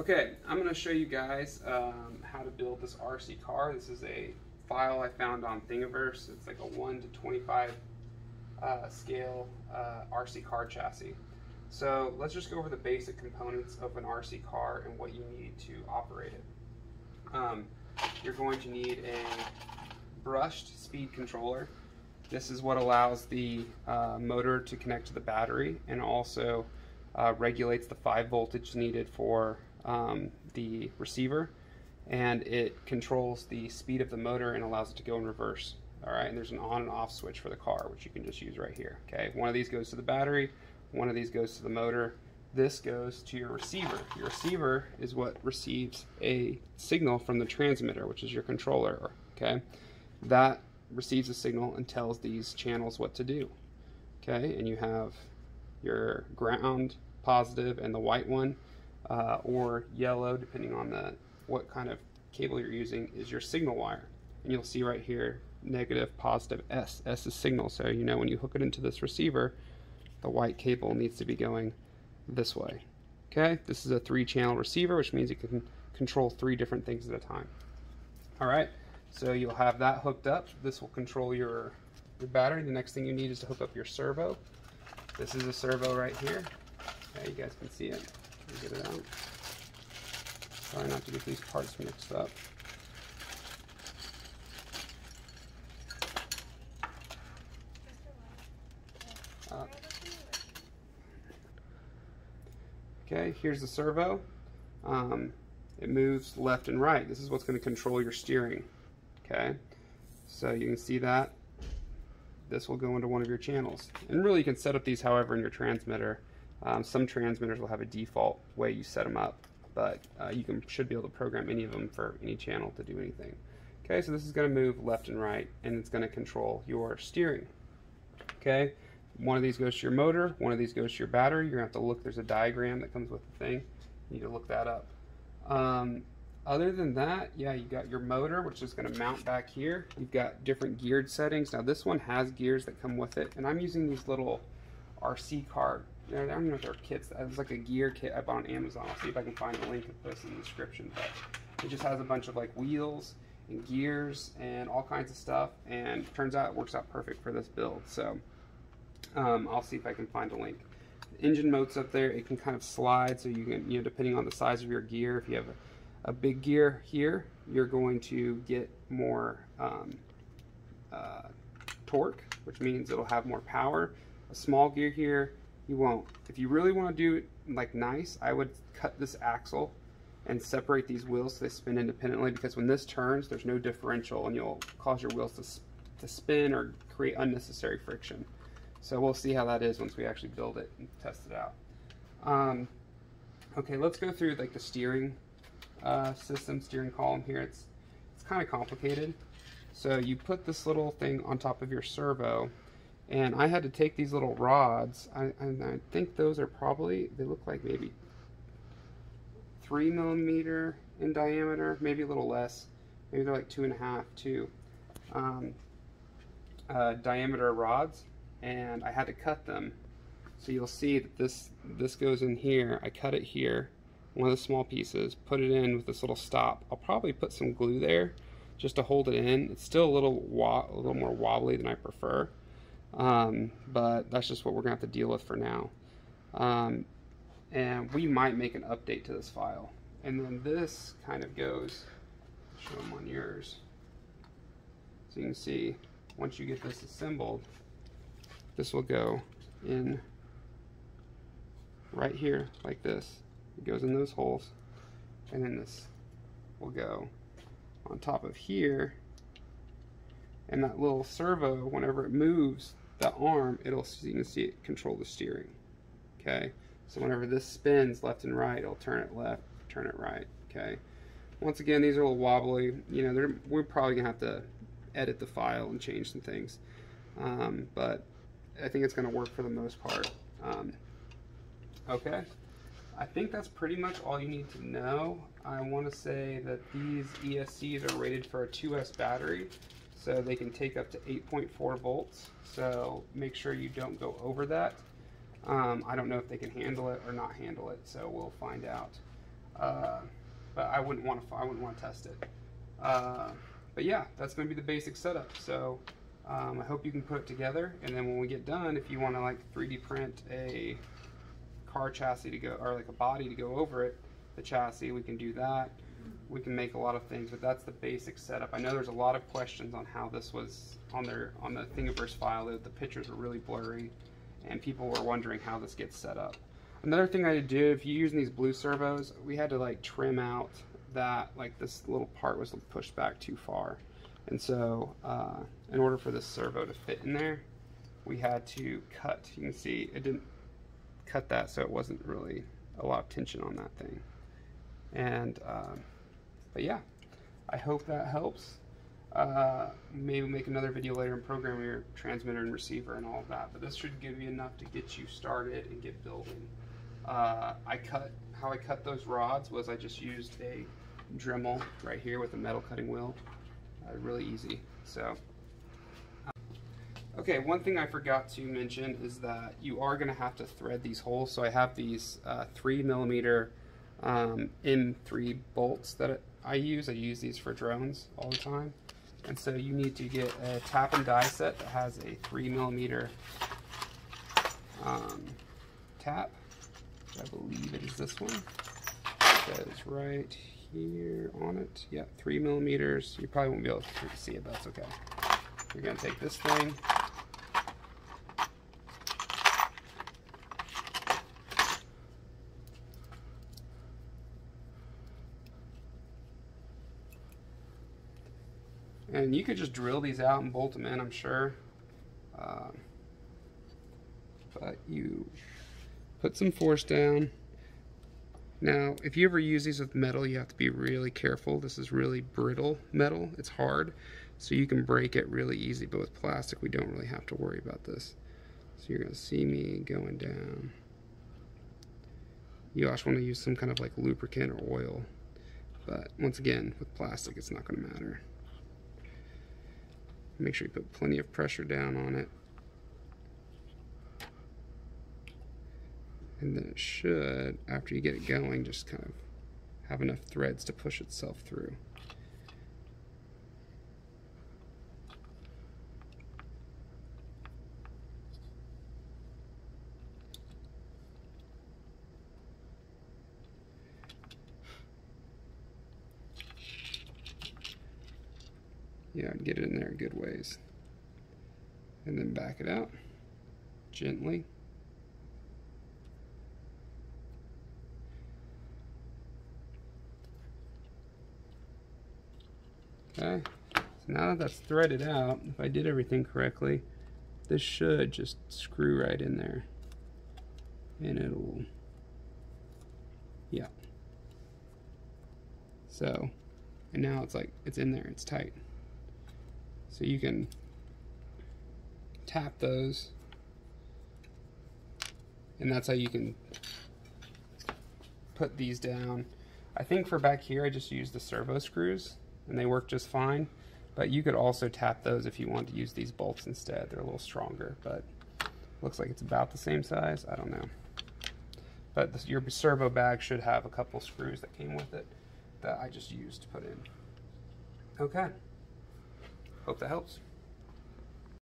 Okay, I'm going to show you guys how to build this RC car. This is a file I found on Thingiverse. It's like a 1 to 25 scale RC car chassis. So let's just go over the basic components of an RC car and what you need to operate it. You're going to need a brushed speed controller. This is what allows the motor to connect to the battery and also regulates the 5 voltage needed for the receiver, and it controls the speed of the motor and allows it to go in reverse. All right, and there's an on and off switch for the car, which you can just use right here. Okay, one of these goes to the battery, one of these goes to the motor. This goes to your receiver. Your receiver is what receives a signal from the transmitter, which is your controller. Okay, that receives a signal and tells these channels what to do. Okay, and you have your ground, positive, and the white one, or yellow, depending on what kind of cable you're using, is your signal wire. And you'll see right here, negative, positive, S. S is signal, so you know when you hook it into this receiver, the white cable needs to be going this way. Okay, this is a 3-channel receiver, which means you can control 3 different things at a time. All right, so you'll have that hooked up. This will control your battery. The next thing you need is to hook up your servo. This is a servo right here. Okay, you guys can see it. Let me get it out. Try not to get these parts mixed up. Okay, here's the servo. It moves left and right. This is what's going to control your steering. Okay, so you can see that. This will go into one of your channels. And really you can set up these however in your transmitter. Some transmitters will have a default way you set them up, but you should be able to program any of them for any channel to do anything. Okay, so this is going to move left and right, and it's going to control your steering. Okay, one of these goes to your motor, one of these goes to your battery. You're going to have to look, there's a diagram that comes with the thing. You need to look that up. Other than that, yeah, you got your motor, which is going to mount back here. You've got different geared settings. Now this one has gears that come with it, and I'm using these little RC car, I don't even know if they're kits. It's like a gear kit I bought on Amazon. I'll see if I can find a link and put this in the description. But it just has a bunch of like wheels and gears and all kinds of stuff, and it turns out it works out perfect for this build. So I'll see if I can find a link. The engine mode's up there. It can kind of slide, so you can, depending on the size of your gear, if you have a big gear here, you're going to get more torque, which means it'll have more power. A small gear here, you won't. If you really want to do it like nice, I would cut this axle and separate these wheels so they spin independently, because when this turns, there's no differential and you'll cause your wheels to spin or create unnecessary friction. So we'll see how that is once we actually build it and test it out. Okay, let's go through like the steering steering column here. It's kind of complicated. So you put this little thing on top of your servo, and I had to take these little rods. I think those are probably, they look like maybe 3 millimeter in diameter, maybe a little less. Maybe they're like 2.5 too. Diameter rods, and I had to cut them. So you'll see that this goes in here. I cut it here, one of the small pieces, put it in with this little stop. I'll probably put some glue there just to hold it in. It's still a little more wobbly than I prefer, but that's just what we're gonna have to deal with for now. And we might make an update to this file. And then this kind of goes, show them on yours. So you can see, once you get this assembled, this will go in right here like this. It goes in those holes, and then this will go on top of here, and that little servo, whenever it moves the arm, you can see it control the steering. Okay, so whenever this spins left and right, it'll turn it left, turn it right. Okay, once again, these are a little wobbly. We're probably gonna have to edit the file and change some things, but I think it's gonna work for the most part. Okay, I think that's pretty much all you need to know. I want to say that these ESCs are rated for a 2S battery, so they can take up to 8.4 volts. So make sure you don't go over that. I don't know if they can handle it or not handle it, so we'll find out. but I wouldn't want to test it. But yeah, that's going to be the basic setup. So I hope you can put it together, and then when we get done, if you want to like 3D print a car chassis to go, or like a body to go over it, the chassis, we can do that. We can make a lot of things, but that's the basic setup. I know there's a lot of questions on how this was on the Thingiverse file. The pictures were really blurry, and people were wondering how this gets set up. Another thing I did, if you're using these blue servos, we had to like trim out that, like this little part was pushed back too far. And so in order for this servo to fit in there, we had to cut. You can see it didn't cut that, so it wasn't really a lot of tension on that thing. And but yeah, I hope that helps. Maybe make another video later and program your transmitter and receiver and all of that, but this should give you enough to get you started and get building. How I cut those rods was I just used a Dremel right here with a metal cutting wheel. Really easy. So okay, one thing I forgot to mention is that you are going to have to thread these holes. So I have these 3mm M3 bolts that I use. I use these for drones all the time. And so you need to get a tap and die set that has a 3mm tap. I believe it is this one. It says right here on it. Yeah, 3mm. You probably won't be able to see it, but that's okay. You're going to take this thing. And you could just drill these out and bolt them in, I'm sure. But you put some force down. Now, if you ever use these with metal, you have to be really careful. This is really brittle metal. It's hard, so you can break it really easy. But with plastic, we don't really have to worry about this. So you're going to see me going down. You also want to use some kind of like lubricant or oil. But once again, with plastic, it's not going to matter. Make sure you put plenty of pressure down on it. And then it should, after you get it going, just kind of have enough threads to push itself through. Yeah, I'd get it in there a good ways. And then back it out gently. Okay, so now that that's threaded out, if I did everything correctly, this should just screw right in there. And it'll, yeah. So, and now it's like, it's in there, it's tight. So you can tap those, and that's how you can put these down. I think for back here I just used the servo screws and they work just fine, but you could also tap those if you want to use these bolts instead. They're a little stronger, but looks like it's about the same size. I don't know, but this, your servo bag should have a couple screws that came with it that I just used to put in. Okay, hope that helps.